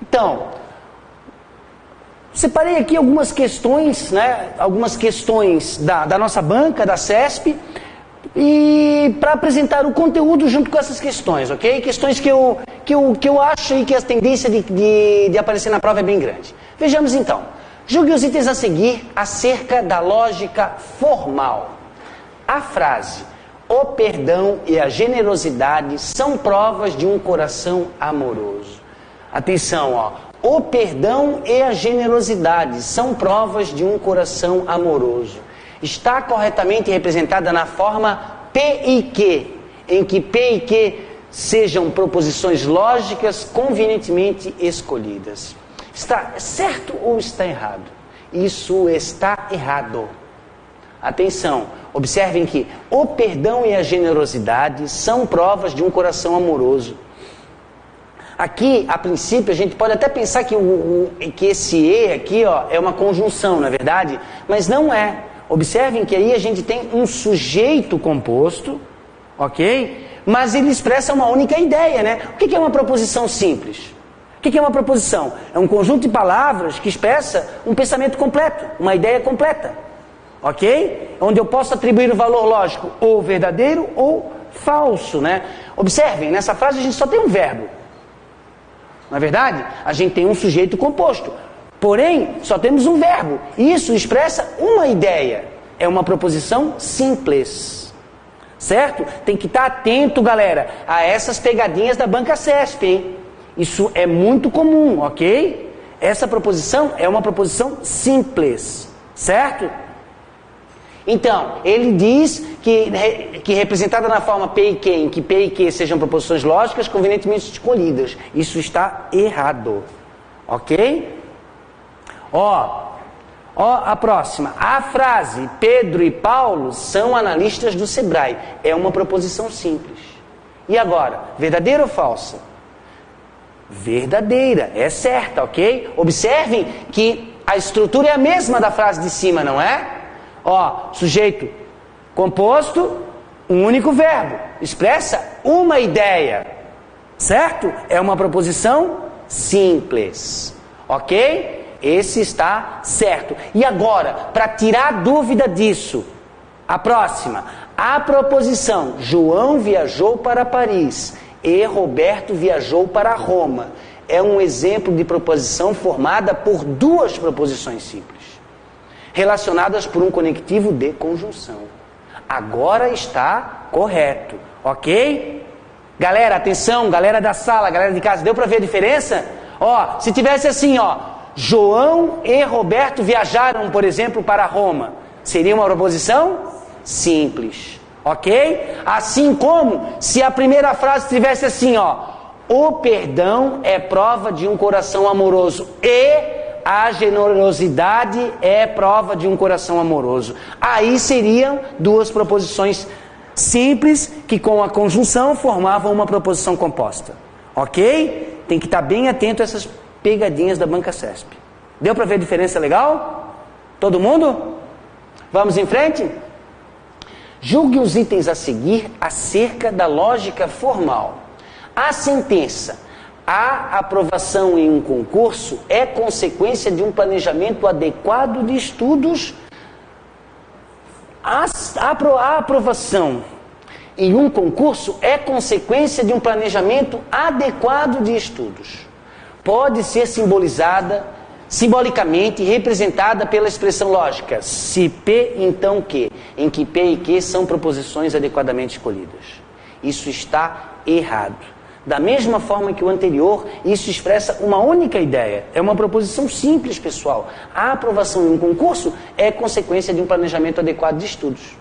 Então, separei aqui algumas questões, né? Algumas questões da nossa banca, da CESP, e para apresentar o conteúdo junto com essas questões, ok? Questões que eu acho aí que a tendência de aparecer na prova é bem grande. Vejamos então. Julgue os itens a seguir acerca da lógica formal. A frase, o perdão e a generosidade são provas de um coração amoroso. Atenção, ó. O perdão e a generosidade são provas de um coração amoroso. Está corretamente representada na forma P e Q, em que P e Q sejam proposições lógicas convenientemente escolhidas. Está certo ou está errado? Isso está errado. Atenção, observem que o perdão e a generosidade são provas de um coração amoroso. Aqui, a princípio, a gente pode até pensar que esse E aqui, ó, é uma conjunção, não é verdade? Mas não é. Observem que aí a gente tem um sujeito composto, ok? Mas ele expressa uma única ideia, né? O que é uma proposição simples? O que é uma proposição? É um conjunto de palavras que expressa um pensamento completo, uma ideia completa, ok? Onde eu posso atribuir o valor lógico ou verdadeiro ou falso, né? Observem, nessa frase a gente só tem um verbo. Não é verdade? A gente tem um sujeito composto. Porém, só temos um verbo. Isso expressa uma ideia. É uma proposição simples. Certo? Tem que estar atento, galera, a essas pegadinhas da banca CESP, hein? Isso é muito comum, ok? Essa proposição é uma proposição simples. Certo? Então, ele diz que representada na forma P e Q, em que P e Q sejam proposições lógicas convenientemente escolhidas. Isso está errado. Ok? Ó, a próxima. A frase Pedro e Paulo são analistas do Sebrae. É uma proposição simples. E agora, verdadeira ou falsa? Verdadeira, é certa, ok? Observem que a estrutura é a mesma da frase de cima, não é? Ó, sujeito composto, um único verbo. Expressa uma ideia. Certo? É uma proposição simples. Ok? Esse está certo. E agora, para tirar dúvida disso, a próxima. A proposição João viajou para Paris e Roberto viajou para Roma é um exemplo de proposição formada por duas proposições simples, relacionadas por um conectivo de conjunção. Agora está correto, ok? Galera, atenção, galera da sala, galera de casa, deu para ver a diferença? Ó, se tivesse assim, ó, João e Roberto viajaram, por exemplo, para Roma, seria uma proposição simples, ok? Assim como se a primeira frase tivesse assim, ó, o perdão é prova de um coração amoroso e a generosidade é prova de um coração amoroso. Aí seriam duas proposições simples que com a conjunção formavam uma proposição composta. Ok? Tem que estar bem atento a essas pegadinhas da banca CESP. Deu para ver a diferença legal? Todo mundo? Vamos em frente? Julgue os itens a seguir acerca da lógica formal. A sentença a aprovação em um concurso é consequência de um planejamento adequado de estudos. A aprovação em um concurso é consequência de um planejamento adequado de estudos. Pode ser simbolicamente representada pela expressão lógica se P, então Q, em que P e Q são proposições adequadamente escolhidas. Isso está errado. Da mesma forma que o anterior, isso expressa uma única ideia. É uma proposição simples, pessoal. A aprovação em um concurso é consequência de um planejamento adequado de estudos.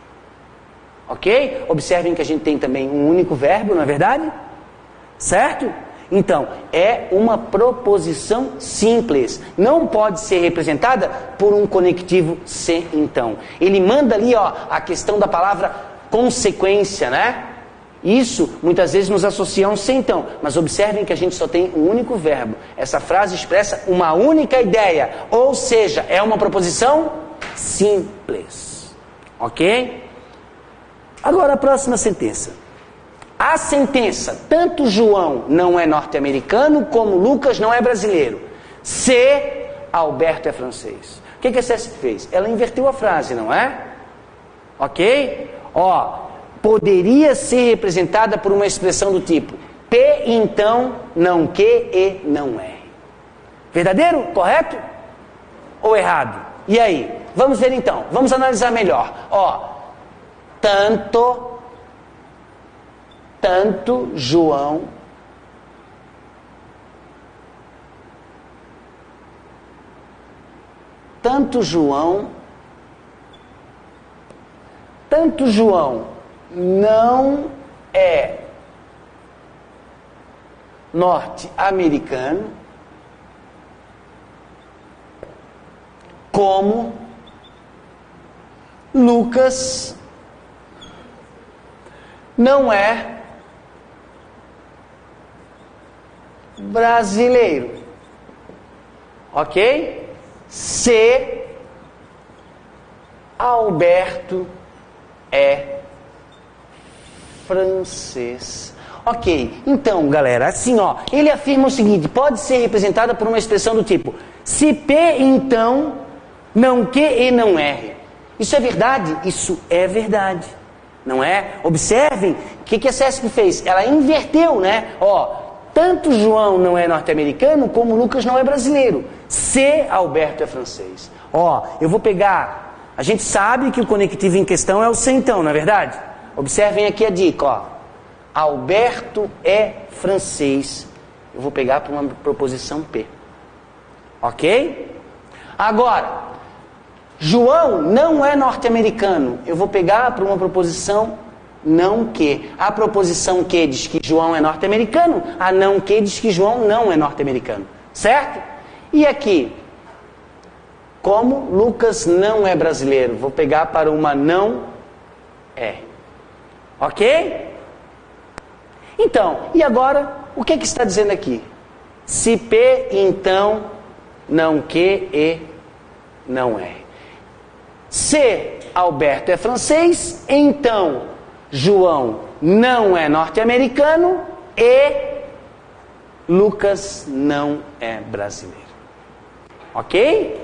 Ok? Observem que a gente tem também um único verbo, não é verdade? Certo? Então, é uma proposição simples. Não pode ser representada por um conectivo se, então. Ele manda ali, ó, a questão da palavra consequência, né? Isso, muitas vezes, nos associa a um se, então. Mas observem que a gente só tem um único verbo. Essa frase expressa uma única ideia. Ou seja, é uma proposição simples. Ok? Agora a próxima sentença. A sentença, tanto João não é norte-americano como Lucas não é brasileiro. Se Alberto é francês. O que a CESP fez? Ela inverteu a frase, não é? Ok? Poderia ser representada por uma expressão do tipo P, então, não que e não é. Verdadeiro? Correto? Ou errado? E aí? Vamos ver então. Vamos analisar melhor. Tanto João não é norte-americano como Lucas não é brasileiro. Ok? Se Alberto é francês. Ok, então galera, assim ele afirma o seguinte, pode ser representada por uma expressão do tipo se P, então, não que e não R. Isso é verdade? Isso é verdade, não é? Observem o que a CESP fez, ela inverteu, né? Tanto João não é norte-americano como Lucas não é brasileiro. Se Alberto é francês. Eu vou pegar, a gente sabe que o conectivo em questão é o se então, não é verdade? Observem aqui a dica, Alberto é francês. Eu vou pegar para uma proposição P. Ok? Agora, João não é norte-americano. Eu vou pegar para uma proposição não que. A proposição que diz que João é norte-americano, a não que diz que João não é norte-americano. Certo? E aqui, como Lucas não é brasileiro, vou pegar para uma não é. Ok? Então, e agora, o que está dizendo aqui? Se P, então, não que e não é. Se Alberto é francês, então João não é norte-americano e Lucas não é brasileiro. Ok?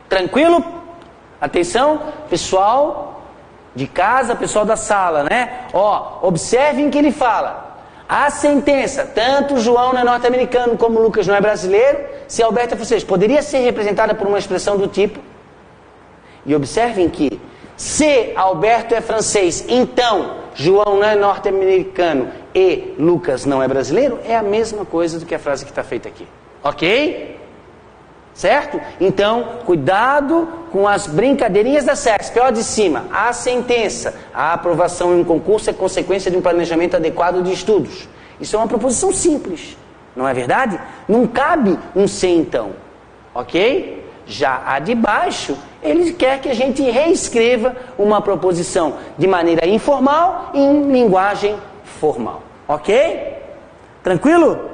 Tranquilo? Atenção, pessoal de casa, pessoal da sala, né? Observem que ele fala. A sentença, tanto João não é norte-americano como Lucas não é brasileiro, se Alberto é francês, poderia ser representada por uma expressão do tipo. E observem que, se Alberto é francês, então João não é norte-americano e Lucas não é brasileiro, é a mesma coisa do que a frase que está feita aqui. Ok? Certo? Então, cuidado com as brincadeirinhas da CESP. De cima, a sentença, a aprovação em um concurso é consequência de um planejamento adequado de estudos. Isso é uma proposição simples, não é verdade? Não cabe um se então, ok? Já a de baixo, ele quer que a gente reescreva uma proposição de maneira informal em linguagem formal, ok? Tranquilo?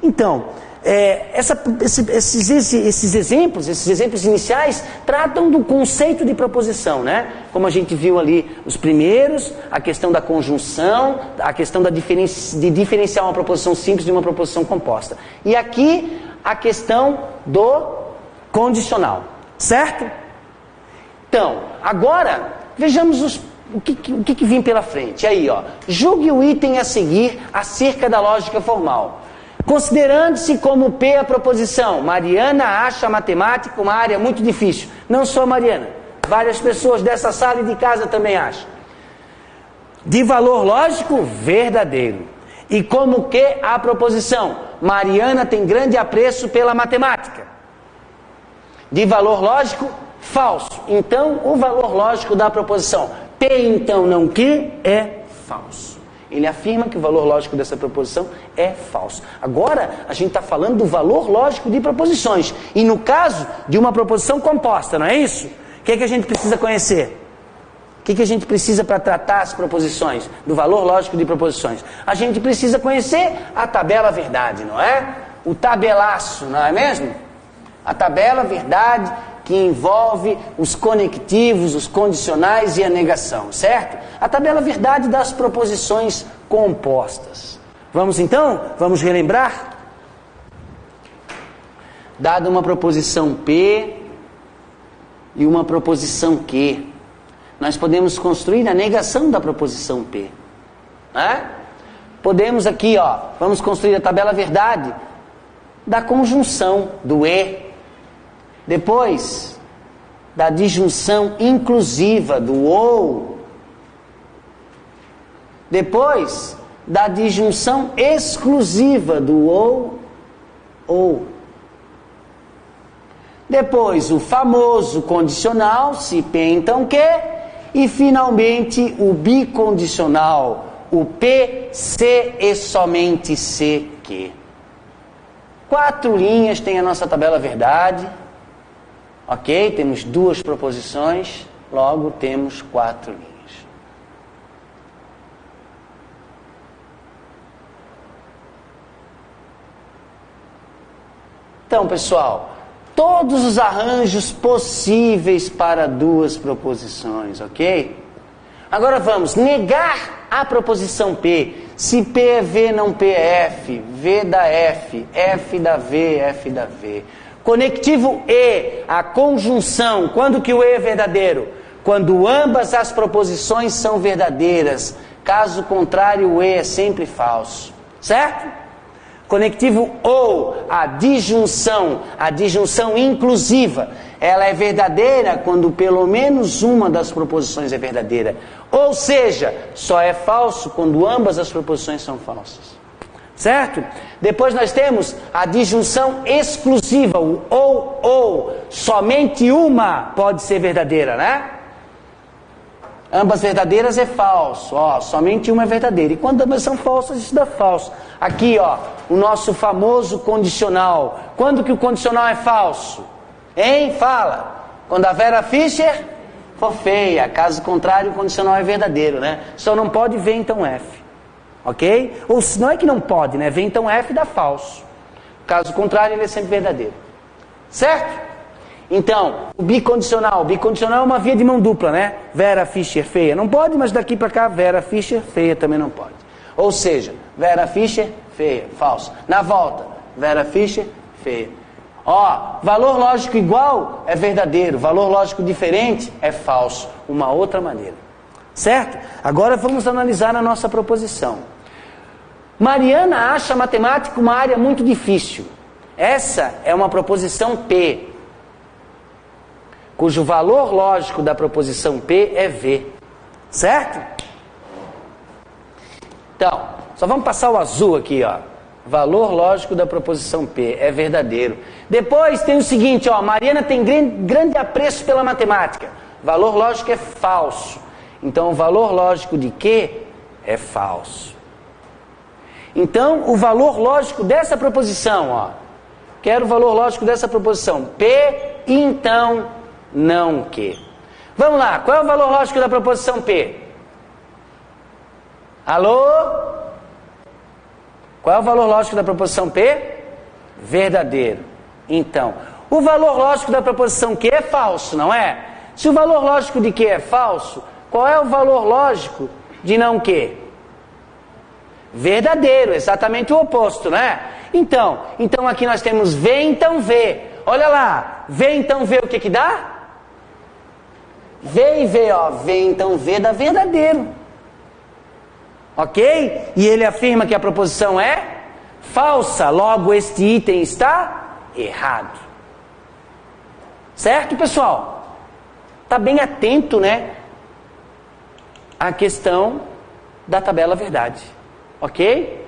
Então, esses exemplos iniciais tratam do conceito de proposição, né? Como a gente viu ali os primeiros, a questão da conjunção, a questão de diferenciar uma proposição simples de uma proposição composta. E aqui a questão do condicional, certo? Então, agora vejamos o que vem pela frente. Aí, julgue o item a seguir acerca da lógica formal. Considerando-se como P a proposição, Mariana acha a matemática uma área muito difícil. Não só Mariana, várias pessoas dessa sala e de casa também acham. De valor lógico, verdadeiro. E como que a proposição, Mariana tem grande apreço pela matemática. De valor lógico, falso. Então, o valor lógico da proposição, P então não que, é falso. Ele afirma que o valor lógico dessa proposição é falso. Agora, a gente está falando do valor lógico de proposições. E no caso de uma proposição composta, não é isso? O que a gente precisa conhecer? O que a gente precisa para tratar as proposições? Do valor lógico de proposições? A gente precisa conhecer a tabela verdade, não é? O tabelaço, não é mesmo? A tabela verdade que envolve os conectivos, os condicionais e a negação, certo? A tabela verdade das proposições compostas. Vamos então? Vamos relembrar? Dada uma proposição P e uma proposição Q, nós podemos construir a negação da proposição P. Né? Podemos aqui, vamos construir a tabela verdade da conjunção do E. Depois, da disjunção inclusiva do OU. Depois, da disjunção exclusiva do OU. Depois, o famoso condicional, se P então Q. E, finalmente, o bicondicional, o P, C e somente C, Q. 4 linhas tem a nossa tabela verdade. Ok? Temos 2 proposições, logo temos 4 linhas. Então, pessoal, todos os arranjos possíveis para 2 proposições, ok? Agora vamos negar a proposição P. Se P é V, não P é F. V da F, F da V, F da V. Conectivo E, a conjunção. Quando que o E é verdadeiro? Quando ambas as proposições são verdadeiras. Caso contrário, o E é sempre falso. Certo? Conectivo OU, a disjunção inclusiva. Ela é verdadeira quando pelo menos uma das proposições é verdadeira. Ou seja, só é falso quando ambas as proposições são falsas. Certo? Depois nós temos a disjunção exclusiva, o ou. Somente uma pode ser verdadeira, né? Ambas verdadeiras é falso. Somente uma é verdadeira. E quando ambas são falsas, isso dá falso. Aqui, o nosso famoso condicional. Quando que o condicional é falso? Hein? Fala. Quando a Vera Fischer for feia. Caso contrário, o condicional é verdadeiro, né? Só não pode V então F. Ok? Ou não é que não pode, né? V então F dá falso. Caso contrário, ele é sempre verdadeiro. Certo? Então, o bicondicional. O bicondicional é uma via de mão dupla, né? Vera Fischer feia. Não pode, mas daqui para cá, Vera Fischer feia também não pode. Ou seja, Vera Fischer feia, falso. Na volta, Vera Fischer feia. Valor lógico igual é verdadeiro. Valor lógico diferente é falso. Uma outra maneira. Certo? Agora vamos analisar a nossa proposição. Mariana acha matemática uma área muito difícil. Essa é uma proposição P, cujo valor lógico da proposição P é V. Certo? Então, só vamos passar o azul aqui, Valor lógico da proposição P é verdadeiro. Depois tem o seguinte, Mariana tem grande apreço pela matemática. Valor lógico é falso. Então, o valor lógico de Q é falso. Então, o valor lógico dessa proposição, quero o valor lógico dessa proposição. P, então, não Q. Vamos lá, qual é o valor lógico da proposição P? Alô? Qual é o valor lógico da proposição P? Verdadeiro. Então, o valor lógico da proposição Q é falso, não é? Se o valor lógico de Q é falso, qual é o valor lógico de não Q? Verdadeiro, exatamente o oposto, né? Então aqui nós temos V, então V. Olha lá, V, então V, o que dá? V e V, V, então V dá verdadeiro. Ok? E ele afirma que a proposição é falsa, logo este item está errado. Certo, pessoal? Está bem atento, né? A questão da tabela verdade. Ok?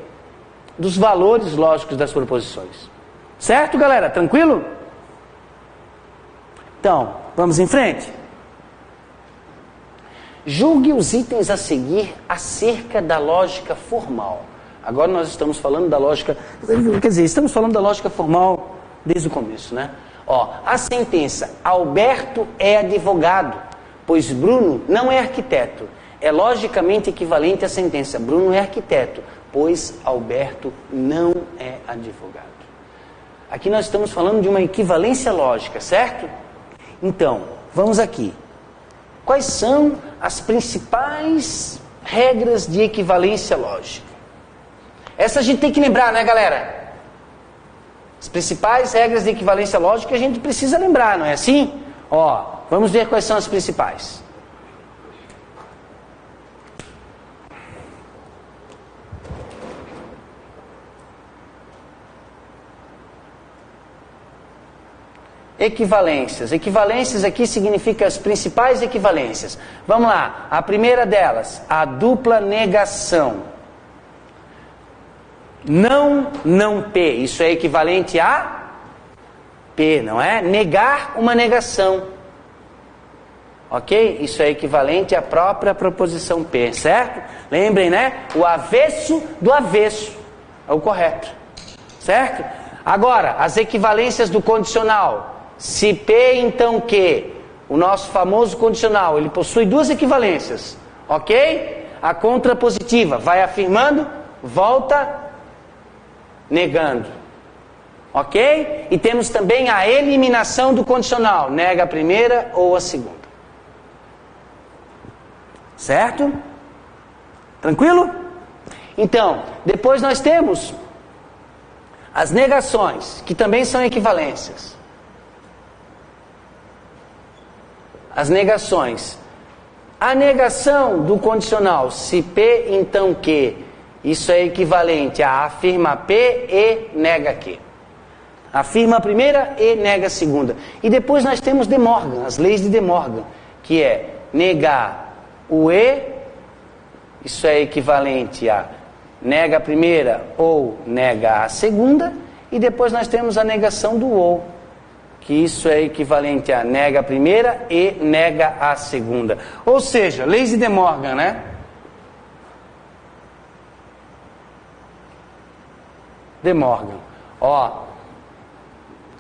Dos valores lógicos das proposições. Certo, galera? Tranquilo? Então, vamos em frente? Julgue os itens a seguir acerca da lógica formal. Agora nós estamos falando da lógica... Quer dizer, estamos falando da lógica formal desde o começo, né? A sentença, Alberto é advogado, pois Bruno não é arquiteto. É logicamente equivalente à sentença, Bruno é arquiteto, pois Alberto não é advogado. Aqui nós estamos falando de uma equivalência lógica, certo? Então, vamos aqui. Quais são as principais regras de equivalência lógica? Essa a gente tem que lembrar, né, galera? As principais regras de equivalência lógica a gente precisa lembrar, não é assim? Ó, vamos ver quais são as principais. Equivalências. Equivalências aqui significa as principais equivalências. Vamos lá. A primeira delas, a dupla negação. Não P. Isso é equivalente a P, não é? Negar uma negação. Ok? Isso é equivalente à própria proposição P, certo? Lembrem, né? O avesso do avesso é o correto. Certo? Agora, as equivalências do condicional. Se P, então Q. O nosso famoso condicional, ele possui duas equivalências. Ok? A contrapositiva vai afirmando, volta negando. Ok? E temos também a eliminação do condicional. Nega a primeira ou a segunda. Certo? Tranquilo? Então, depois nós temos as negações, que também são equivalências. As negações. A negação do condicional, se P, então Q. Isso é equivalente a afirma P e nega Q. Afirma a primeira e nega a segunda. E depois nós temos De Morgan, as leis de De Morgan, que é negar o E, isso é equivalente a nega a primeira ou nega a segunda, e depois nós temos a negação do ou, que isso é equivalente a nega a primeira e nega a segunda. Ou seja, leis de De Morgan, né? De Morgan. Ó,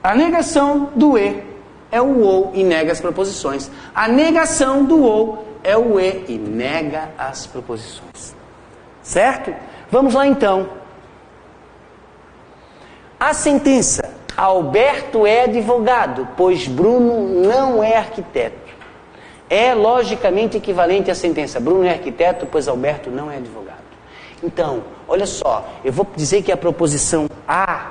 a negação do E é o ou e nega as proposições. A negação do ou é o E e nega as proposições. Certo? Vamos lá então. A sentença: Alberto é advogado, pois Bruno não é arquiteto. É logicamente equivalente à sentença: Bruno é arquiteto, pois Alberto não é advogado. Então, olha só, eu vou dizer que a proposição A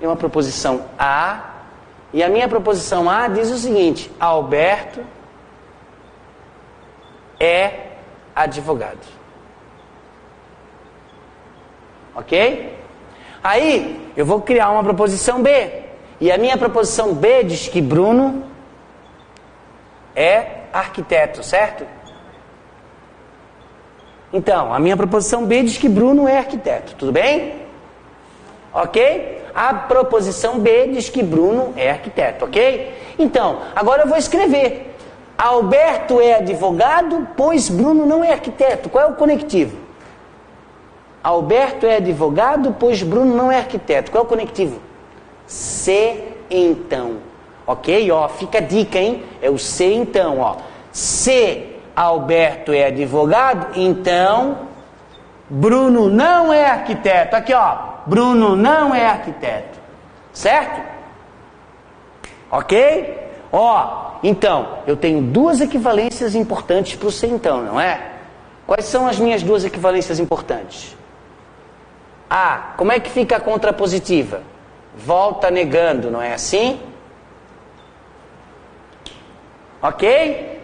é uma proposição A, e a minha proposição A diz o seguinte: Alberto é advogado. Ok? Aí, eu vou criar uma proposição B. E a minha proposição B diz que Bruno é arquiteto, certo? Então, a minha proposição B diz que Bruno é arquiteto, tudo bem? Ok? A proposição B diz que Bruno é arquiteto, ok? Então, agora eu vou escrever: Alberto é advogado, pois Bruno não é arquiteto. Qual é o conectivo? Alberto é advogado, pois Bruno não é arquiteto. Qual é o conectivo? Se então. Ok? Ó, fica a dica, hein? É o se então, ó. Se Alberto é advogado, então Bruno não é arquiteto. Aqui, ó. Bruno não é arquiteto. Certo? Ok? Ó, então, eu tenho duas equivalências importantes para o se então, não é? Quais são as minhas duas equivalências importantes? A, como é que fica a contrapositiva? Volta negando, não é assim? Ok?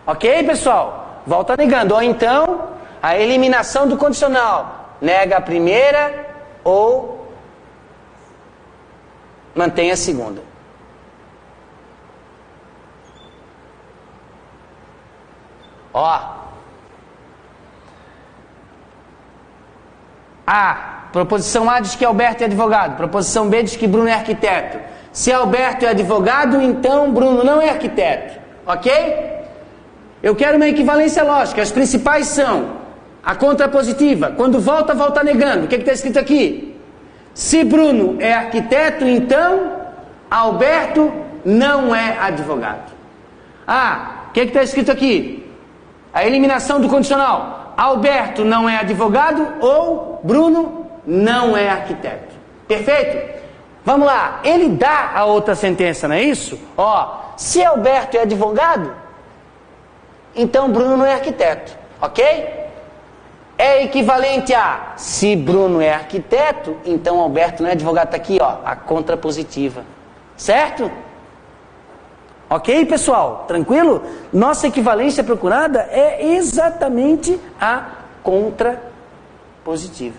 Ok, pessoal? Volta negando. Ou então, a eliminação do condicional. Nega a primeira ou mantém a segunda. Ó. A, proposição A diz que Alberto é advogado. Proposição B diz que Bruno é arquiteto. Se Alberto é advogado, então Bruno não é arquiteto. Ok? Eu quero uma equivalência lógica. As principais são a contrapositiva. Quando volta, volta negando. O que está escrito aqui? Se Bruno é arquiteto, então Alberto não é advogado. Ah, o que está escrito aqui? A eliminação do condicional. Alberto não é advogado ou Bruno não é arquiteto. Perfeito? Vamos lá, ele dá a outra sentença, não é isso? Ó, se Alberto é advogado, então Bruno não é arquiteto, ok? É equivalente a, se Bruno é arquiteto, então Alberto não é advogado. Está aqui, ó, a contrapositiva, certo? Ok, pessoal? Tranquilo? Nossa equivalência procurada é exatamente a contrapositiva,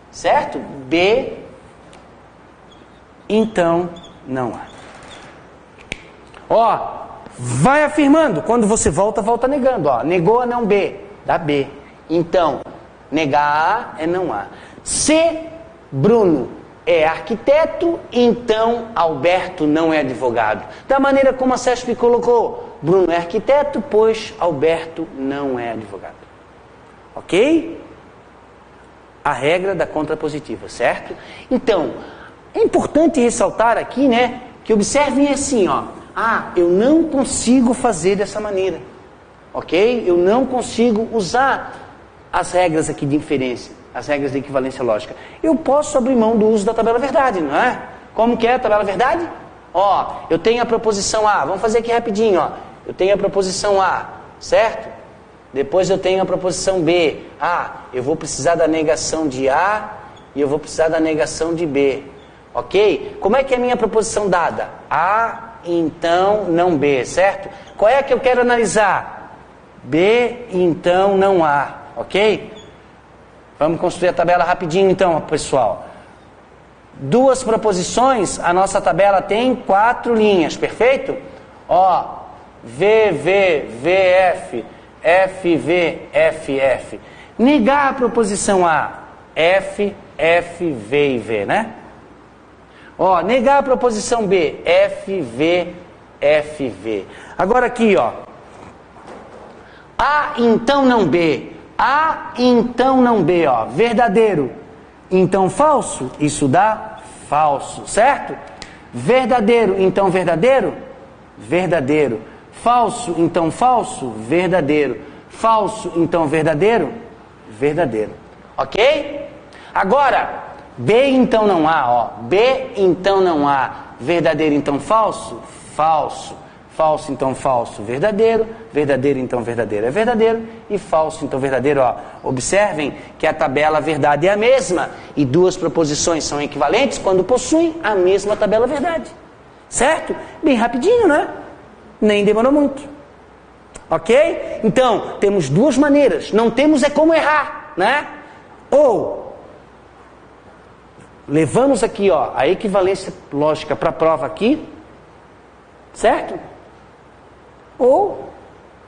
certo? B, então não há. Ó, vai afirmando. Quando você volta, volta negando. Ó, negou a não B, dá B. Então, negar A é não A. Se Bruno é arquiteto, então Alberto não é advogado. Da maneira como a CESP colocou, Bruno é arquiteto, pois Alberto não é advogado. Ok? A regra da contrapositiva, certo? Então, é importante ressaltar aqui, né, que observem assim, ó. Ah, eu não consigo fazer dessa maneira, ok? Eu não consigo usar as regras aqui de inferência, as regras de equivalência lógica. Eu posso abrir mão do uso da tabela verdade, não é? Como que é a tabela verdade? Ó, eu tenho a proposição A, vamos fazer aqui rapidinho, ó. Eu tenho a proposição A, certo? Depois eu tenho a proposição B. Ah, eu vou precisar da negação de A e eu vou precisar da negação de B, ok? Como é que é a minha proposição dada? A, então, não B, certo? Qual é que eu quero analisar? B, então, não A, ok? Vamos construir a tabela rapidinho então, pessoal. Duas proposições, a nossa tabela tem 4 linhas, perfeito? Ó, V, V, VF, F, V, F, F. Negar a proposição A, F, F, V e V, né? Ó, negar a proposição B, F, V, F, V. Agora aqui, ó. A, então não B. A, então não B, ó. Verdadeiro, então falso. Isso dá falso, certo? Verdadeiro, então verdadeiro. Verdadeiro. Falso, então falso. Verdadeiro. Falso, então verdadeiro. Verdadeiro. Ok? Agora, B, então não há, ó. B, então não há. Verdadeiro, então falso? Falso. Falso, então falso. Verdadeiro. Verdadeiro, então verdadeiro é verdadeiro. E falso, então verdadeiro, ó. Observem que a tabela verdade é a mesma. E duas proposições são equivalentes quando possuem a mesma tabela verdade. Certo? Bem rapidinho, né? Nem demorou muito. Ok? Então, temos duas maneiras. Não temos é como errar, né? Ou levamos aqui, ó, a equivalência lógica para a prova aqui, certo? Ou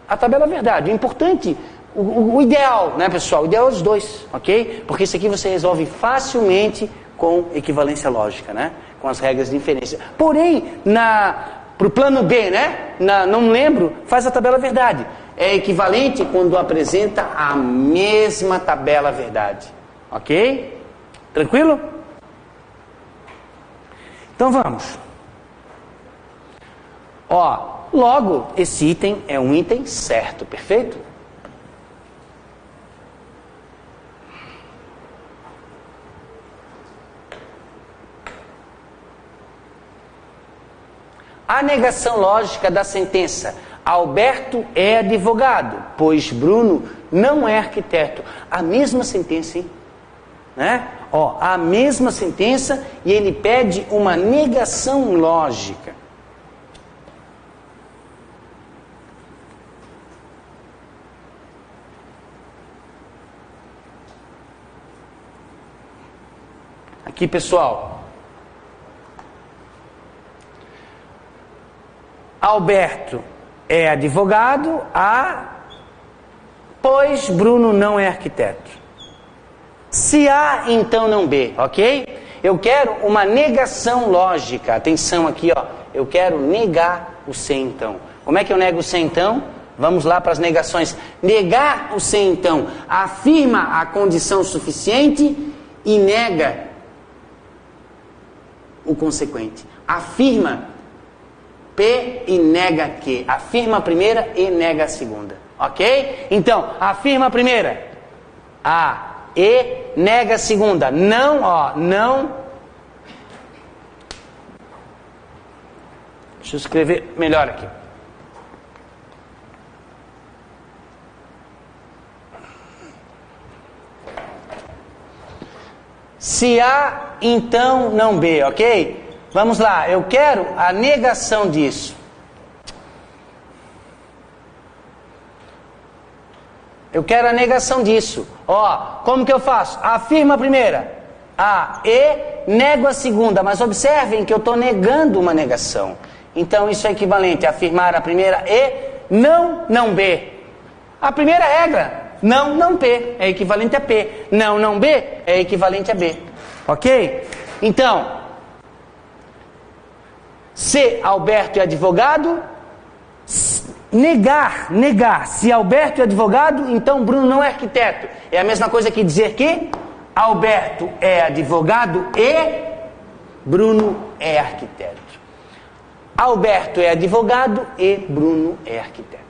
a tabela verdade. O importante, o ideal, né, pessoal? O ideal é os dois, ok? Porque isso aqui você resolve facilmente com equivalência lógica, né? Com as regras de inferência. Porém, para o plano B, né? Não lembro, faz a tabela verdade. É equivalente quando apresenta a mesma tabela verdade, ok? Tranquilo? Então vamos. Ó, logo, esse item é um item certo, perfeito? A negação lógica da sentença. Alberto é advogado, pois Bruno não é arquiteto. A mesma sentença, hein? Né? Ó, a mesma sentença e ele pede uma negação lógica. Aqui, pessoal. Alberto é advogado, pois Bruno não é arquiteto. Se A, então não B, ok? Eu quero uma negação lógica. Atenção aqui, ó. Eu quero negar o C, então. Como é que eu nego o C, então? Vamos lá para as negações. Negar o C, então, afirma a condição suficiente e nega o consequente. Afirma P e nega Q. Afirma a primeira e nega a segunda. Ok? Então, afirma a primeira. A. E nega a segunda. Não, ó, não Deixa eu escrever melhor aqui. Se A, então não B, ok? Vamos lá, eu quero a negação disso. Eu quero a negação disso. Ó, como que eu faço? Afirmo a primeira, A, E, nego a segunda. Mas observem que eu estou negando uma negação. Então isso é equivalente a afirmar a primeira E, não B. A primeira regra, não P, é equivalente a P. Não B, é equivalente a B. Ok? Então, se Alberto é advogado, negar. Se Alberto é advogado, então Bruno não é arquiteto. É a mesma coisa que dizer que Alberto é advogado e Bruno é arquiteto. Alberto é advogado e Bruno é arquiteto.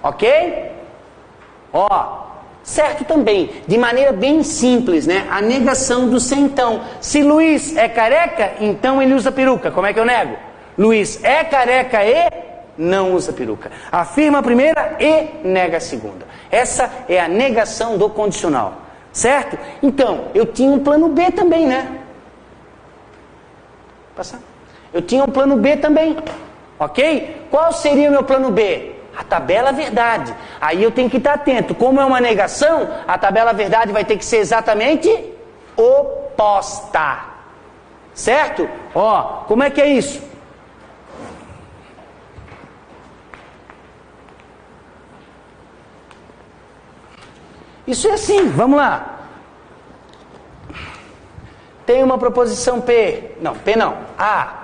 Ok? Ó, certo também, de maneira bem simples, né? A negação do se então. Se Luiz é careca, então ele usa peruca. Como é que eu nego? Luiz é careca e não usa peruca. Afirma a primeira e nega a segunda. Essa é a negação do condicional. Certo? Então, eu tinha um plano B também, né? Passar. Eu tinha um plano B também. Ok? Qual seria o meu plano B? A tabela verdade. Aí eu tenho que estar atento. Como é uma negação, a tabela verdade vai ter que ser exatamente oposta. Certo? Ó, como é que é isso? Isso é assim, vamos lá. Tem uma proposição P. Não, P não. A.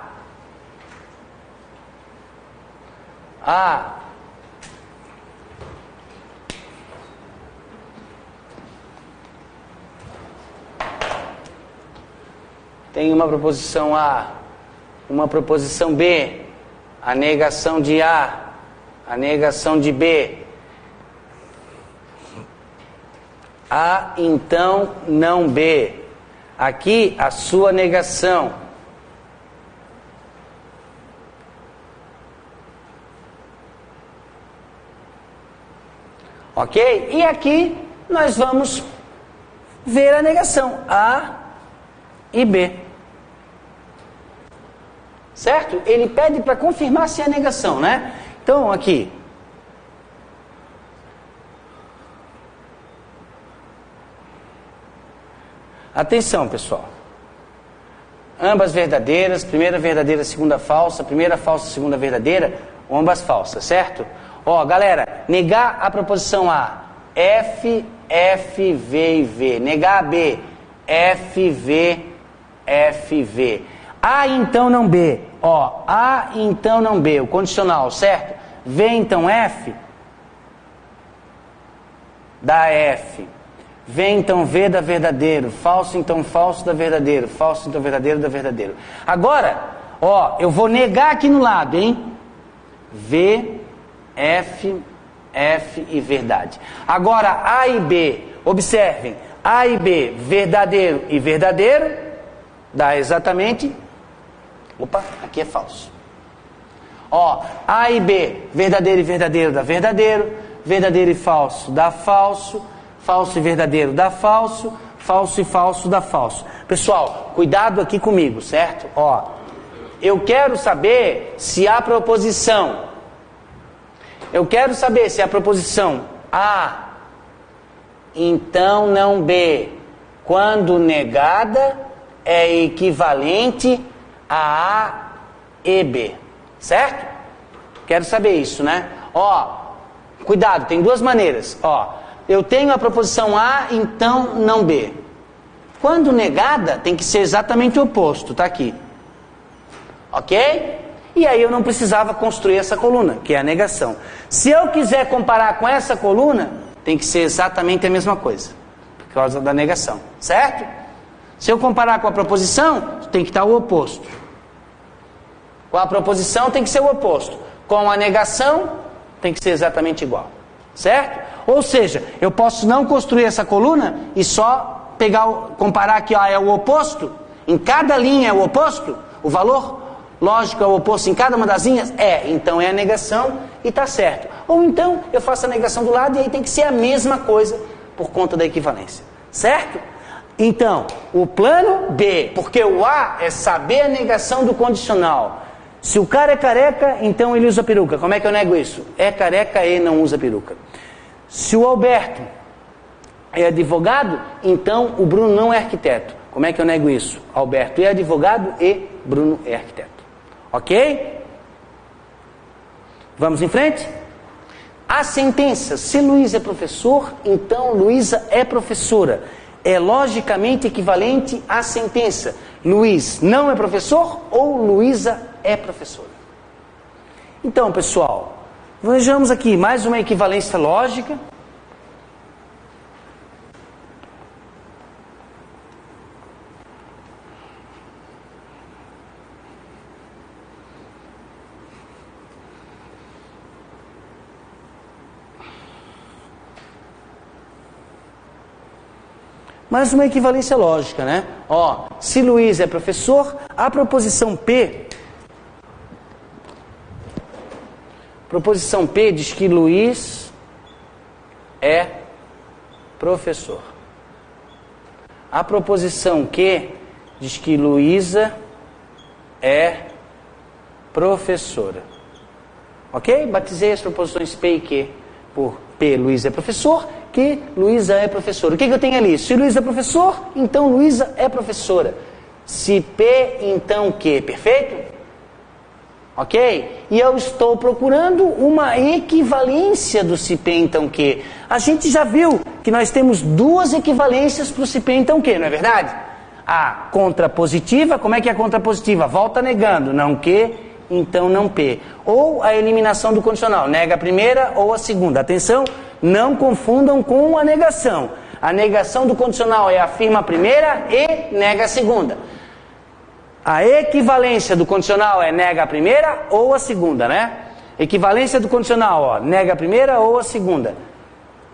Tem uma proposição A, uma proposição B, a negação de A, a negação de B. A, então, não B. Aqui, a sua negação. Ok? E aqui, nós vamos ver a negação. A e B. Certo? Ele pede para confirmar se é negação, né? Então, aqui. Atenção, pessoal. Ambas verdadeiras, primeira verdadeira, segunda falsa, primeira falsa, segunda verdadeira, ambas falsas, certo? Ó, galera, negar a proposição A, F, V e V. Negar a B, F, V. A, então, não B. Ó, A, então, não B. O condicional, certo? V, então, F. Dá F. V, então, V da verdadeiro. Falso, então, falso da verdadeiro. Falso, então, verdadeiro da verdadeiro. Agora, ó, eu vou negar aqui no lado, hein? V, F e verdade. Agora, A e B. Observem. A e B, verdadeiro e verdadeiro. Dá exatamente... Opa, aqui é falso. Ó, A e B, verdadeiro e verdadeiro dá verdadeiro. Verdadeiro e falso dá falso. Falso e verdadeiro dá falso. Falso e falso dá falso. Pessoal, cuidado aqui comigo, certo? Ó, eu quero saber se a proposição... Eu quero saber se a proposição A, então não B, quando negada, é equivalente a A e B. Certo? Quero saber isso, né? Ó, cuidado, tem duas maneiras. Ó, eu tenho a proposição A, então não B. Quando negada, tem que ser exatamente o oposto, tá aqui. Ok? E aí eu não precisava construir essa coluna, que é a negação. Se eu quiser comparar com essa coluna, tem que ser exatamente a mesma coisa, por causa da negação, certo? Se eu comparar com a proposição, tem que estar o oposto. Com a proposição tem que ser o oposto. Com a negação, tem que ser exatamente igual, certo? Ou seja, eu posso não construir essa coluna e só pegar, comparar aqui, ó, é o oposto. Em cada linha é o oposto, o valor lógico é o oposto em cada uma das linhas? É, então é a negação e está certo. Ou então eu faço a negação do lado e aí tem que ser a mesma coisa por conta da equivalência. Certo? Então, o plano B, porque o A é saber a negação do condicional. Se o cara é careca, então ele usa peruca. Como é que eu nego isso? É careca e não usa peruca. Se o Alberto é advogado, então o Bruno não é arquiteto. Como é que eu nego isso? Alberto é advogado e Bruno é arquiteto. Ok? Vamos em frente? A sentença, se Luiz é professor, então Luísa é professora. É logicamente equivalente à sentença. Luiz não é professor ou Luísa é professora. Então, pessoal, vejamos aqui mais uma equivalência lógica. Mais uma equivalência lógica, né? Ó, se Luiz é professor, a proposição P diz que Luiz é professor. A proposição Q diz que Luísa é professora. Ok? Batizei as proposições P e Q por P, Luiz é professor, que Luísa é professora. O que eu tenho ali? Se Luiz é professor, então Luísa é professora. Se P, então Q. Perfeito? Ok? E eu estou procurando uma equivalência do se P, então Q. A gente já viu que nós temos duas equivalências para o se P, então Q, não é verdade? A contrapositiva, como é que é a contrapositiva? Volta negando, não Q, então não P. Ou a eliminação do condicional, nega a primeira ou a segunda. Atenção, não confundam com a negação. A negação do condicional é afirma a primeira e nega a segunda. A equivalência do condicional é nega a primeira ou a segunda, né? Equivalência do condicional, ó, nega a primeira ou a segunda.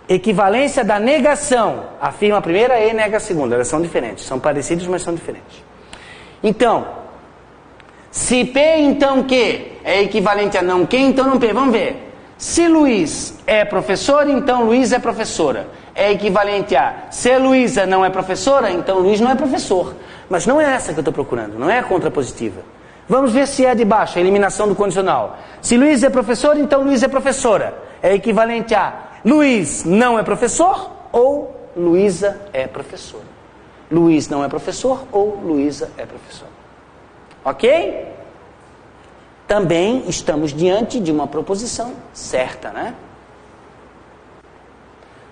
Equivalência da negação, afirma a primeira e nega a segunda. Elas são diferentes, são parecidas, mas são diferentes. Então, se P, então Q é equivalente a não Q, então não P. Vamos ver. Se Luiz é professor, então Luiz é professora. É equivalente a se Luísa não é professora, então Luiz não é professor. Mas não é essa que eu estou procurando, não é a contrapositiva. Vamos ver se é a de baixo, a eliminação do condicional. Se Luiz é professor, então Luiz é professora. É equivalente a Luiz não é professor ou Luísa é professora. Luiz não é professor ou Luísa é professora. Ok? Também estamos diante de uma proposição certa, né?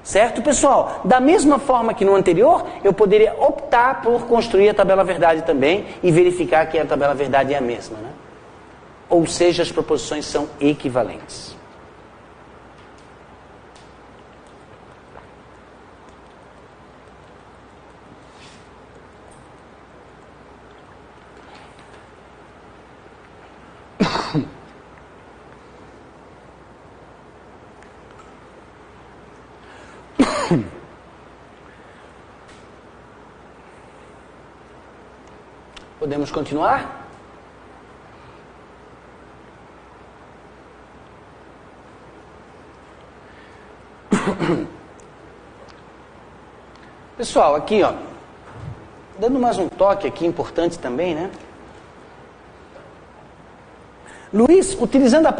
Certo, pessoal? Da mesma forma que no anterior, eu poderia optar por construir a tabela verdade também e verificar que a tabela verdade é a mesma, né? Ou seja, as proposições são equivalentes. Podemos continuar? Pessoal, aqui ó, dando mais um toque aqui importante também, né? Luiz, utilizando o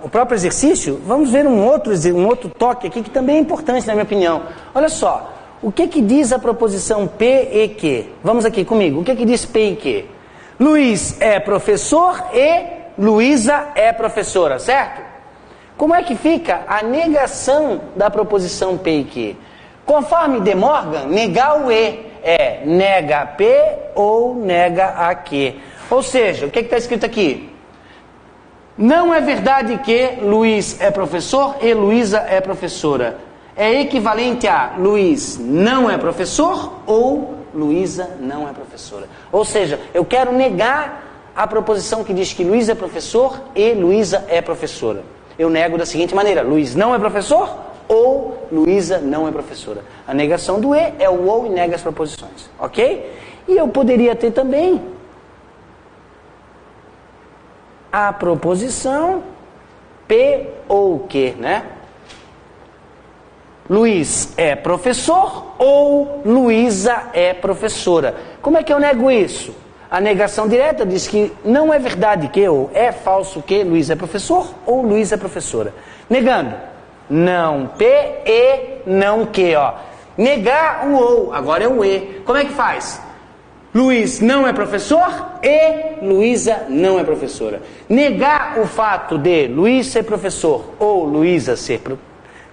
próprio exercício, vamos ver um outro toque aqui que também é importante na minha opinião. Olha só, o que diz a proposição P e Q? Vamos aqui comigo, o que diz P e Q? Luiz é professor e Luísa é professora, certo? Como é que fica a negação da proposição P e Q? Conforme De Morgan, negar o E é nega P ou nega a Q. Ou seja, o que está escrito aqui? Não é verdade que Luiz é professor e Luísa é professora. É equivalente a Luiz não é professor ou Luísa não é professora. Ou seja, eu quero negar a proposição que diz que Luiz é professor e Luísa é professora. Eu nego da seguinte maneira: Luiz não é professor ou Luísa não é professora. A negação do E é o ou e nega as proposições. Ok? E eu poderia ter também a proposição P ou Q, né? Luiz é professor ou Luísa é professora. Como é que eu nego isso? A negação direta diz que não é verdade que, ou é falso que Luiz é professor ou Luísa é professora. Negando, não P e não Q, ó. Negar o ou, agora é o e. Como é que faz? Luiz não é professor e Luísa não é professora. Negar o fato de Luiz ser professor ou Luísa ser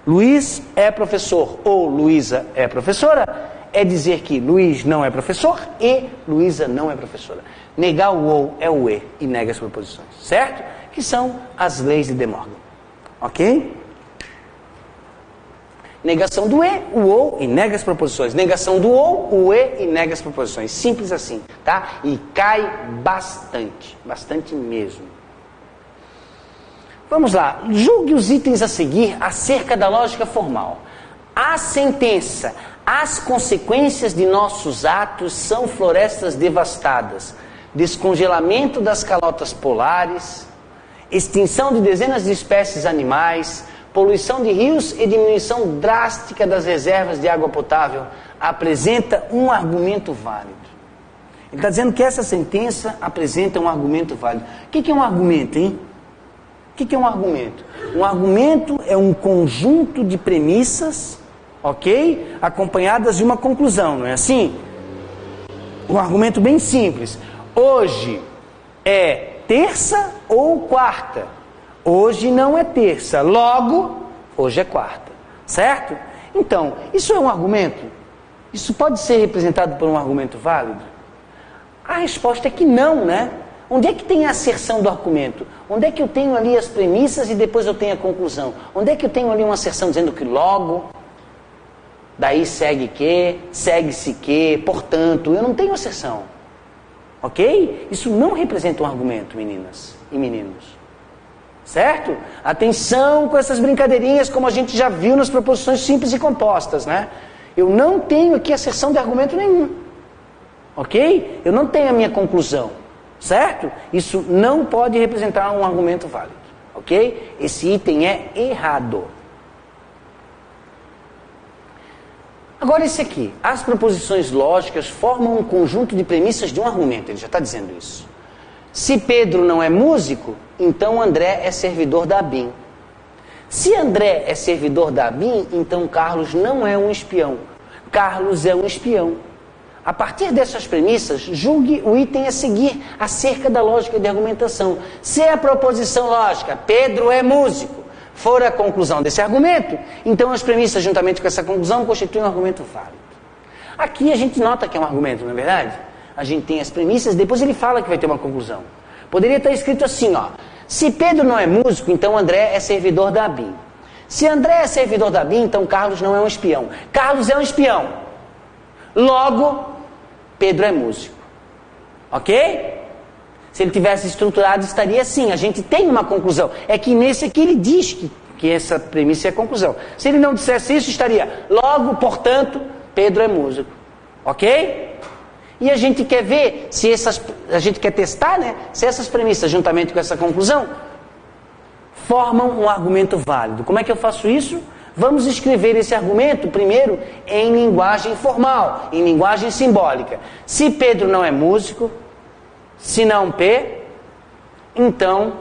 Luiz é professor ou Luísa é professora é dizer que Luiz não é professor e Luísa não é professora. Negar o ou é o e nega as proposições, certo? Que são as leis de De Morgan. Ok? Negação do e, o ou e nega as proposições. Negação do ou, o e e nega as proposições. Simples assim, tá? E cai bastante, bastante mesmo. Vamos lá, julgue os itens a seguir acerca da lógica formal. A sentença, as consequências de nossos atos são florestas devastadas, descongelamento das calotas polares, extinção de dezenas de espécies animais, poluição de rios e diminuição drástica das reservas de água potável, apresenta um argumento válido. Ele está dizendo que essa sentença apresenta um argumento válido. O que é um argumento, hein? O que é um argumento? Um argumento é um conjunto de premissas, ok? Acompanhadas de uma conclusão, não é assim? Um argumento bem simples. Hoje é terça ou quarta? Hoje não é terça, logo, hoje é quarta, certo? Então, isso é um argumento? Isso pode ser representado por um argumento válido? A resposta é que não, né? Onde é que tem a asserção do argumento? Onde é que eu tenho ali as premissas e depois eu tenho a conclusão? Onde é que eu tenho ali uma asserção dizendo que logo, daí segue que, segue-se que, portanto, eu não tenho asserção. Ok? Isso não representa um argumento, meninas e meninos. Certo? Atenção com essas brincadeirinhas, como a gente já viu nas proposições simples e compostas, né? Eu não tenho aqui asserção de argumento nenhum. Ok? Eu não tenho a minha conclusão. Certo? Isso não pode representar um argumento válido. Ok? Esse item é errado. Agora esse aqui. As proposições lógicas formam um conjunto de premissas de um argumento. Ele já está dizendo isso. Se Pedro não é músico, então André é servidor da ABIN. Se André é servidor da ABIN, então Carlos não é um espião. Carlos é um espião. A partir dessas premissas, julgue o item a seguir acerca da lógica de argumentação. Se a proposição lógica, Pedro é músico, for a conclusão desse argumento, então as premissas, juntamente com essa conclusão, constituem um argumento válido. Aqui a gente nota que é um argumento, não é verdade? A gente tem as premissas, depois ele fala que vai ter uma conclusão. Poderia estar escrito assim, ó. Se Pedro não é músico, então André é servidor da ABIN. Se André é servidor da ABIN, então Carlos não é um espião. Carlos é um espião. Logo, Pedro é músico. Ok? Se ele tivesse estruturado, estaria assim. A gente tem uma conclusão. É que nesse aqui ele diz que essa premissa é a conclusão. Se ele não dissesse isso, estaria logo, portanto, Pedro é músico. Ok? E a gente quer ver se a gente quer testar, né? Se essas premissas, juntamente com essa conclusão, formam um argumento válido. Como é que eu faço isso? Vamos escrever esse argumento primeiro em linguagem formal, em linguagem simbólica. Se Pedro não é músico, se não P, então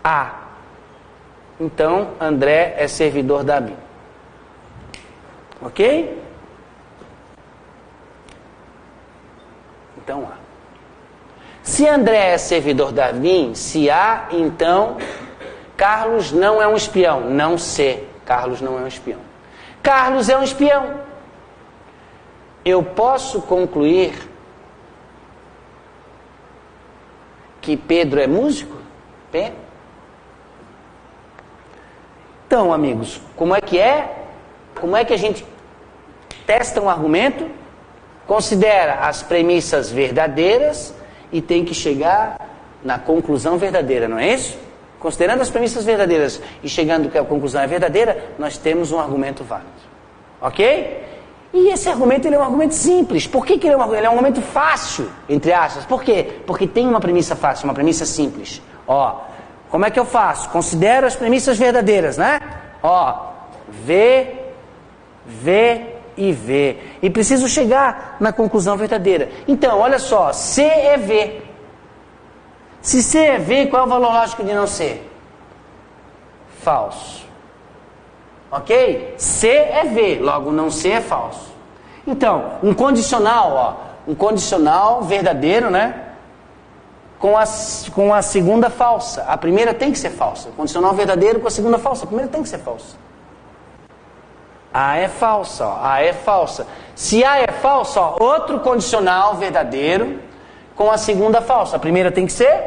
A. Então André é servidor da ABIN. Ok? Então A. Se André é servidor da ABIN, se A, então Carlos não é um espião, não C. Carlos não é um espião. Carlos é um espião. Eu posso concluir que Pedro é músico? P? Então, amigos, como é que é? Como é que a gente testa um argumento? Considera as premissas verdadeiras e tem que chegar na conclusão verdadeira, não é isso? Considerando as premissas verdadeiras e chegando que a conclusão é verdadeira, nós temos um argumento válido. Ok? E esse argumento ele é um argumento simples. Por que ele é um argumento fácil, entre aspas? Por quê? Porque tem uma premissa fácil, uma premissa simples. Ó, como é que eu faço? Considero as premissas verdadeiras, né? Ó, V, V e V. E preciso chegar na conclusão verdadeira. Então, olha só, C é V. Se C é V, qual é o valor lógico de não ser? Falso. Ok? C é V, logo não C é falso. Então, um condicional, ó, um condicional verdadeiro, né? Com a segunda falsa. A primeira tem que ser falsa. Condicional verdadeiro com a segunda falsa. A primeira tem que ser falsa. A é falsa, ó. A é falsa. Se A é falsa, ó, outro condicional verdadeiro com a segunda falsa. A primeira tem que ser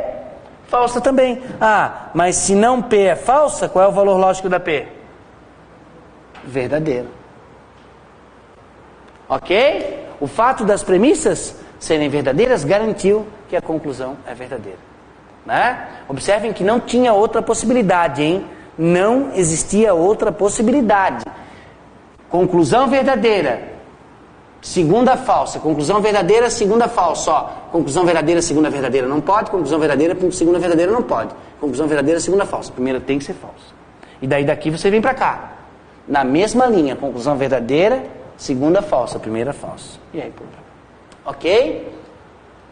falsa também. Ah, mas se não P é falsa, qual é o valor lógico da P? Verdadeiro. Ok? O fato das premissas serem verdadeiras garantiu que a conclusão é verdadeira. Né? Observem que não tinha outra possibilidade, hein? Não existia outra possibilidade. Conclusão verdadeira, segunda falsa. Conclusão verdadeira, segunda falsa. Ó, conclusão verdadeira, segunda verdadeira não pode. Conclusão verdadeira, segunda verdadeira não pode. Conclusão verdadeira, segunda falsa. Primeira tem que ser falsa. E daí daqui você vem para cá. Na mesma linha, conclusão verdadeira, segunda falsa, primeira falsa. E aí, por lá. Ok?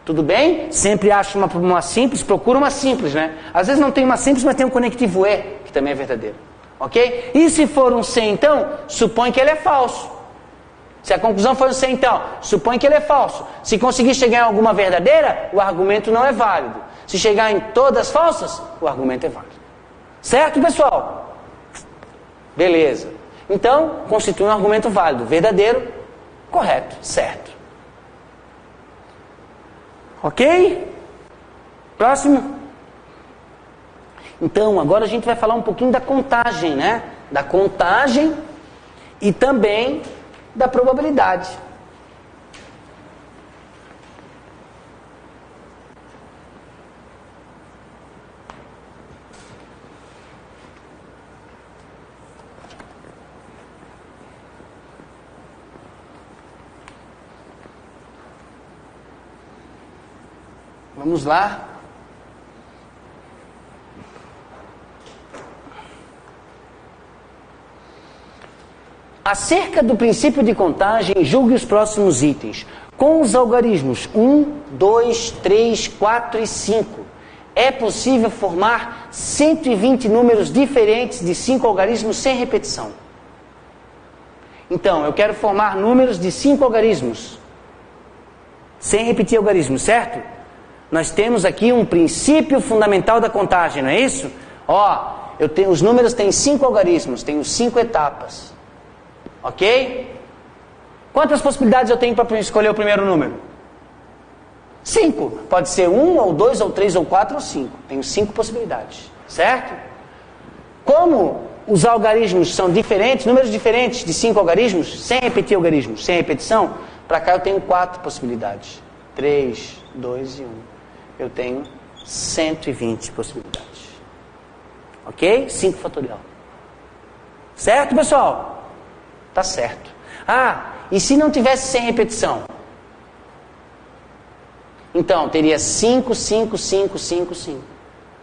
Tudo bem? Sempre acha uma simples, procura uma simples, né? Às vezes não tem uma simples, mas tem um conectivo E, que também é verdadeiro. Ok? E se for um C, então, supõe que ele é falso. Se a conclusão for um C, então, supõe que ele é falso. Se conseguir chegar em alguma verdadeira, o argumento não é válido. Se chegar em todas falsas, o argumento é válido. Certo, pessoal? Beleza. Então, constitui um argumento válido. Verdadeiro, correto, certo. Ok? Próximo. Então, agora a gente vai falar um pouquinho da contagem, né? Da contagem e também da probabilidade. Vamos lá. Acerca do princípio de contagem, julgue os próximos itens. Com os algarismos 1, 2, 3, 4 e 5, é possível formar 120 números diferentes de 5 algarismos sem repetição. Então, eu quero formar números de 5 algarismos, sem repetir algarismos, certo? Nós temos aqui um princípio fundamental da contagem, não é isso? Ó, os números têm 5 algarismos, tenho 5 etapas. Ok? Quantas possibilidades eu tenho para escolher o primeiro número? 5. Pode ser 1, ou 2, ou 3, ou 4, ou 5. Tenho 5 possibilidades. Certo? Como os algarismos são diferentes, números diferentes de 5 algarismos, sem repetir algarismos, sem repetição, para cá eu tenho 4 possibilidades. 3, 2 e 1. Eu tenho 120 possibilidades. Ok? 5 fatorial. Certo, pessoal? Tá certo. Ah, e se não tivesse sem repetição? Então, teria 5, 5, 5, 5, 5.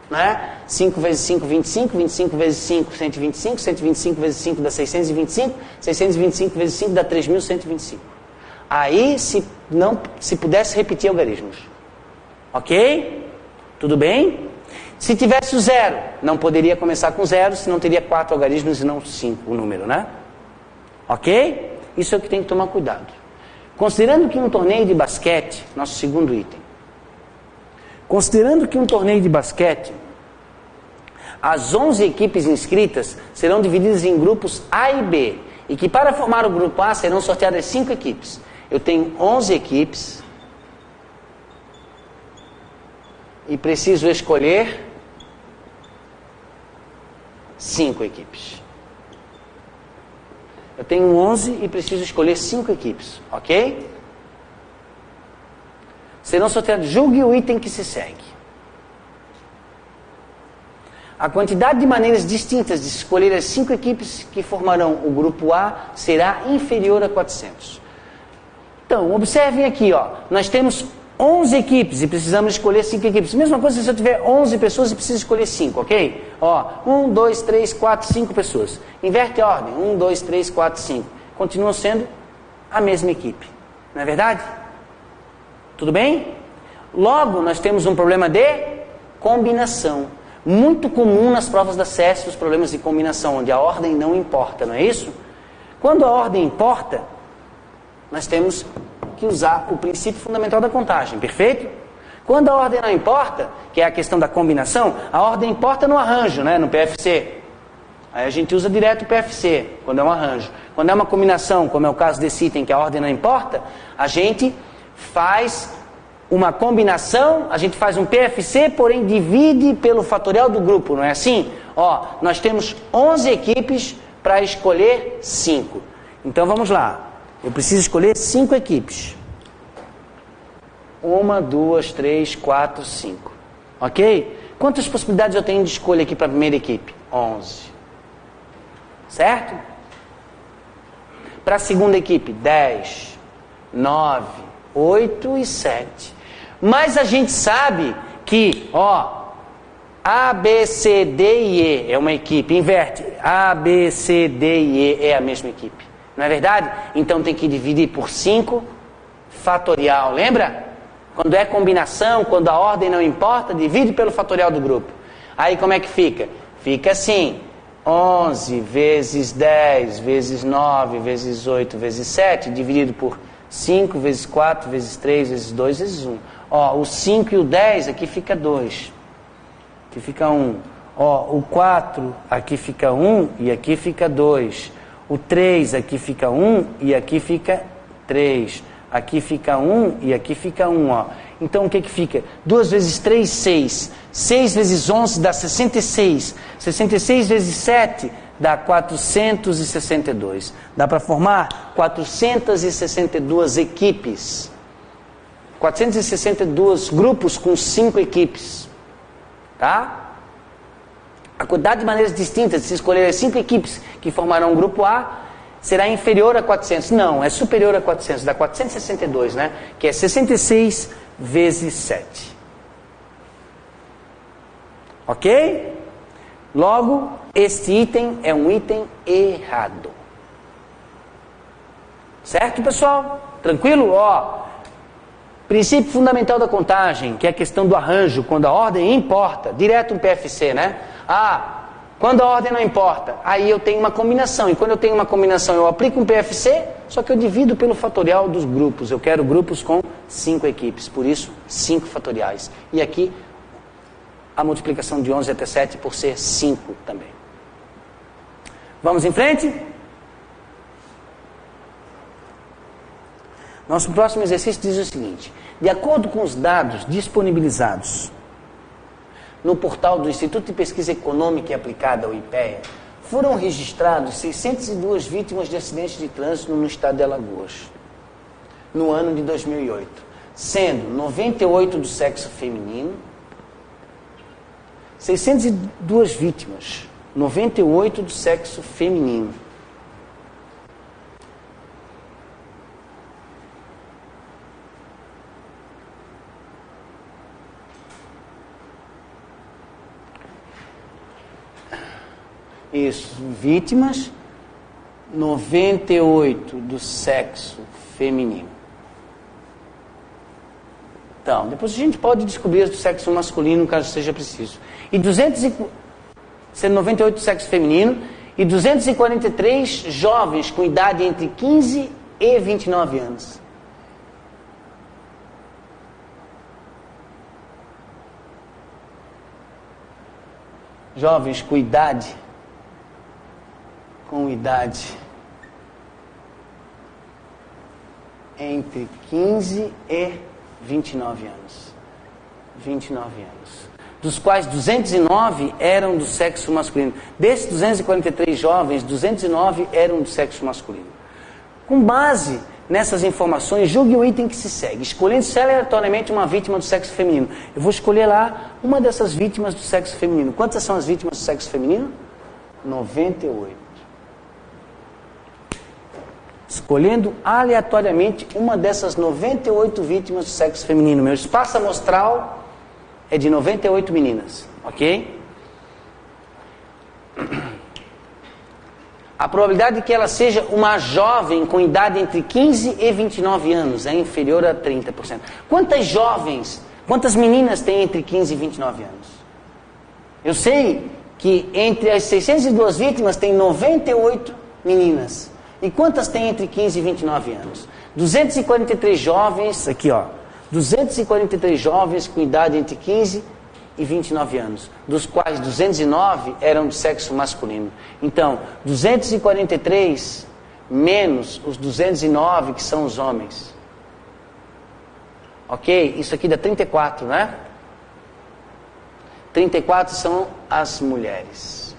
Né? 5 vezes 5, 25. 25 vezes 5, 125. 125 vezes 5 dá 625. 625 vezes 5 dá 3.125. Aí, se pudesse repetir algarismos. Ok? Tudo bem? Se tivesse o 0, não poderia começar com 0, senão teria 4 algarismos e não 5 o número, né? Ok? Isso é o que tem que tomar cuidado. Considerando que um torneio de basquete, nosso segundo item. Considerando que um torneio de basquete, as 11 equipes inscritas serão divididas em grupos A e B. E que para formar o grupo A serão sorteadas 5 equipes. Eu tenho 11 equipes. E preciso escolher 5 equipes. Eu tenho 11 e preciso escolher 5 equipes, ok? Serão sorteados, julgue o item que se segue. A quantidade de maneiras distintas de escolher as 5 equipes que formarão o grupo A será inferior a 400. Então, observem aqui, ó, nós temos 11 equipes e precisamos escolher 5 equipes. Mesma coisa se eu tiver 11 pessoas e preciso escolher 5, ok? Ó, 1, 2, 3, 4, 5 pessoas. Inverte a ordem. 1, 2, 3, 4, 5. Continuam sendo a mesma equipe. Não é verdade? Tudo bem? Logo, nós temos um problema de combinação. Muito comum nas provas da CESP, os problemas de combinação, onde a ordem não importa, não é isso? Quando a ordem importa, nós temos que usar o princípio fundamental da contagem, perfeito? Quando a ordem não importa, que é a questão da combinação, a ordem importa no arranjo, né, no PFC. Aí a gente usa direto o PFC, quando é um arranjo. Quando é uma combinação, como é o caso desse item, que a ordem não importa, a gente faz uma combinação, a gente faz um PFC, porém divide pelo fatorial do grupo, não é assim? Ó, nós temos 11 equipes para escolher 5. Então vamos lá. Eu preciso escolher 5 equipes. 1, 2, 3, 4, 5. Ok? Quantas possibilidades eu tenho de escolha aqui para a primeira equipe? 11. Certo? Para a segunda equipe, 10, 9, 8 e 7. Mas a gente sabe que, ó, A, B, C, D e E é uma equipe. Inverte. A, B, C, D e E é a mesma equipe. Não é verdade? Então tem que dividir por 5 fatorial. Lembra? Quando é combinação, quando a ordem não importa, divide pelo fatorial do grupo. Aí como é que fica? Fica assim. 11 vezes 10 vezes 9 vezes 8 vezes 7 dividido por 5 vezes 4 vezes 3 vezes 2 vezes 1. Ó, o 5 e o 10 aqui fica 2. Aqui fica 1. Ó, o 4 aqui fica 1 e aqui fica 2. O 3 aqui fica 1 e aqui fica 3. Aqui fica 1 e aqui fica 1, ó. Então o que que fica? 2 vezes 3, 6. 6 vezes 11 dá 66. 66 vezes 7 dá 462. Dá para formar 462 equipes. 462 grupos com 5 equipes. Tá? A quantidade de maneiras distintas de se escolher as 5 equipes que formarão o grupo A será inferior a 400. Não, é superior a 400. Dá 462, né? Que é 66 vezes 7. Ok? Logo, este item é um item errado. Certo, pessoal? Tranquilo? Ó, princípio fundamental da contagem, que é a questão do arranjo, quando a ordem importa. Direto um PFC, né? Ah, quando a ordem não importa, aí eu tenho uma combinação. E quando eu tenho uma combinação, eu aplico um PFC, só que eu divido pelo fatorial dos grupos. Eu quero grupos com 5 equipes, por isso 5 fatoriais. E aqui a multiplicação de 11 até 7 por ser 5 também. Vamos em frente? Nosso próximo exercício diz o seguinte: de acordo com os dados disponibilizados no portal do Instituto de Pesquisa Econômica e Aplicada, o IPEA, foram registrados 602 vítimas de acidentes de trânsito no estado de Alagoas, no ano de 2008, sendo 98 do sexo feminino. 602 vítimas, 98 do sexo feminino. Isso, vítimas, 98 do sexo feminino. Então, depois a gente pode descobrir as do sexo masculino, caso seja preciso. E 98 do sexo feminino, e 243 jovens com idade entre 15 e 29 anos. Jovens com idade entre 15 e 29 anos. 29 anos. Dos quais 209 eram do sexo masculino. Desses 243 jovens, 209 eram do sexo masculino. Com base nessas informações, julgue o item que se segue, escolhendo aleatoriamente uma vítima do sexo feminino. Eu vou escolher lá uma dessas vítimas do sexo feminino. Quantas são as vítimas do sexo feminino? 98. escolhendo aleatoriamente uma dessas 98 vítimas do sexo feminino. Meu espaço amostral é de 98 meninas, ok? A probabilidade de que ela seja uma jovem com idade entre 15 e 29 anos é inferior a 30%. Quantas jovens, quantas meninas tem entre 15 e 29 anos? Eu sei que entre as 602 vítimas tem 98 meninas. E quantas tem entre 15 e 29 anos? 243 jovens, aqui ó, 243 jovens com idade entre 15 e 29 anos, dos quais 209 eram de sexo masculino. Então, 243 menos os 209 que são os homens. Ok? Isso aqui dá 34, né? 34 são as mulheres.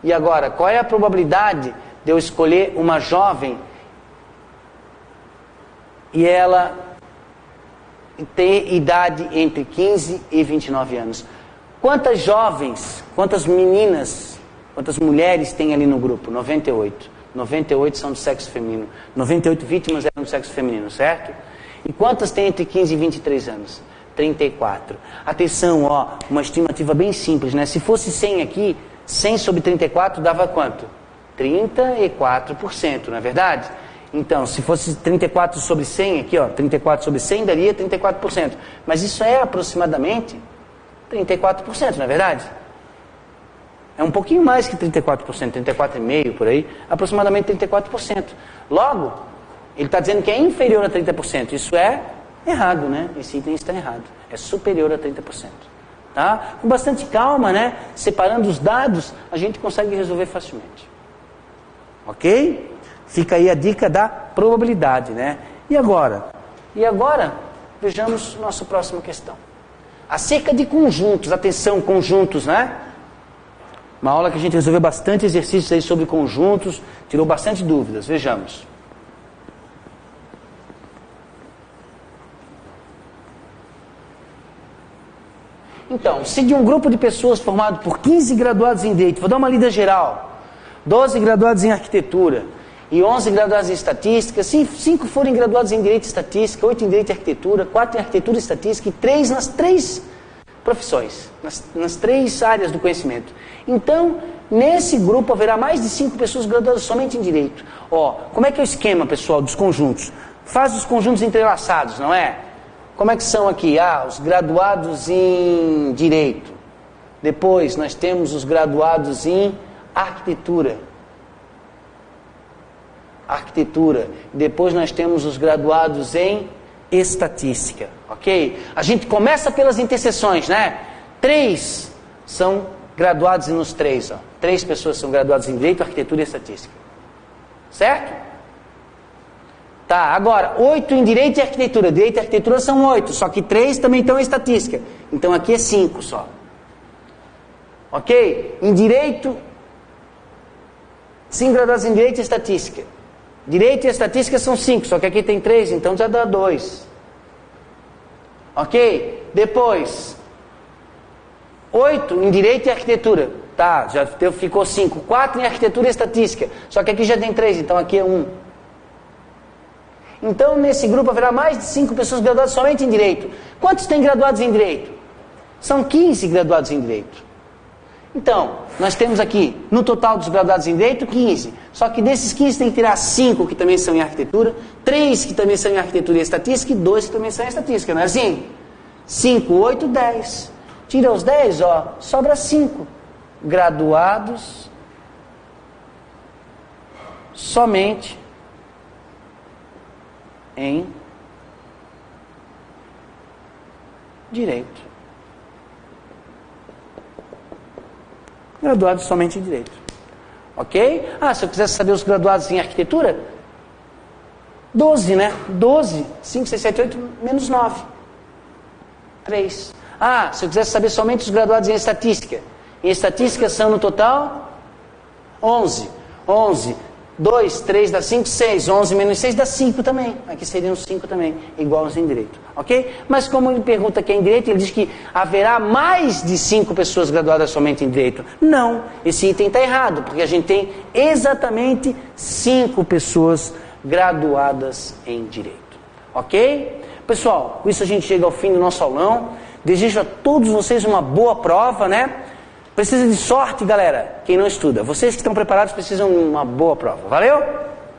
E agora, qual é a probabilidade de eu escolher uma jovem e ela ter idade entre 15 e 29 anos? Quantas jovens, quantas meninas, quantas mulheres tem ali no grupo? 98. 98 são do sexo feminino. 98 vítimas eram do sexo feminino, certo? E quantas tem entre 15 e 23 anos? 34. Atenção, ó, uma estimativa bem simples, né? Se fosse 100 aqui, 100 sobre 34 dava quanto? 34%, não é verdade? Então, se fosse 34 sobre 100 aqui, ó, 34 sobre 100 daria 34%. Mas isso é aproximadamente 34%, não é verdade? É um pouquinho mais que 34%, 34,5% por aí, aproximadamente 34%. Logo, ele está dizendo que é inferior a 30%. Isso é errado, né? Esse item está errado. É superior a 30%. Tá? Com bastante calma, né? Separando os dados, a gente consegue resolver facilmente. Ok? Fica aí a dica da probabilidade, né? E agora? E agora, vejamos nossa próxima questão. Acerca de conjuntos, atenção, conjuntos, né? Uma aula que a gente resolveu bastante exercícios aí sobre conjuntos, tirou bastante dúvidas. Vejamos. Então, se de um grupo de pessoas formado por 15 graduados em Direito, vou dar uma lida geral, 12 graduados em Arquitetura e 11 graduados em Estatística, 5 forem graduados em Direito e Estatística, 8 em Direito e Arquitetura, 4 em Arquitetura e Estatística e 3 nas 3 profissões, nas 3 áreas do conhecimento. Então, nesse grupo haverá mais de 5 pessoas graduadas somente em Direito. Ó, como é que é o esquema, pessoal, dos conjuntos? Faz os conjuntos entrelaçados, não é? Como é que são aqui? Ah, os graduados em Direito. Depois nós temos os graduados em Arquitetura. Depois nós temos os graduados em Estatística. Ok? A gente começa pelas interseções, né? 3 são graduados nos 3. Ó. 3 pessoas são graduadas em Direito, Arquitetura e Estatística. Certo? Tá, agora, 8 em Direito e Arquitetura. Direito e Arquitetura são 8, só que 3 também estão em Estatística. Então aqui é 5 só. Ok? Em Direito, 5 graduados em Direito e Estatística. Direito e Estatística são 5, só que aqui tem 3, então já dá 2. Ok? Depois, 8 em Direito e Arquitetura. Tá, já ficou 5. 4 em Arquitetura e Estatística. Só que aqui já tem 3, então aqui é 1. Então, nesse grupo haverá mais de 5 pessoas graduadas somente em Direito. Quantos tem graduados em Direito? São 15 graduados em Direito. Então, nós temos aqui, no total dos graduados em Direito, 15. Só que desses 15 tem que tirar 5 que também são em Arquitetura, 3 que também são em Arquitetura e Estatística e 2 que também são em Estatística, não é assim? 5, 8, 10. Tira os 10, ó, sobra 5. Graduados somente em Direito. Graduados somente em Direito. Ok? Ah, se eu quisesse saber os graduados em Arquitetura, 12, né? 12, 5, 6, 7, 8, menos 9. 3. Ah, se eu quisesse saber somente os graduados em Estatística. Em Estatística são no total 11. 11. 2, 3 dá 5, 6, 11 menos 6 dá 5 também. Aqui seriam 5 também, iguais em direito, ok? Mas como ele pergunta que é em direito, ele diz que haverá mais de 5 pessoas graduadas somente em direito. Não, esse item está errado, porque a gente tem exatamente 5 pessoas graduadas em direito, ok? Pessoal, com isso a gente chega ao fim do nosso aulão. Desejo a todos vocês uma boa prova, né? Precisa de sorte, galera, quem não estuda. Vocês que estão preparados precisam de uma boa prova. Valeu?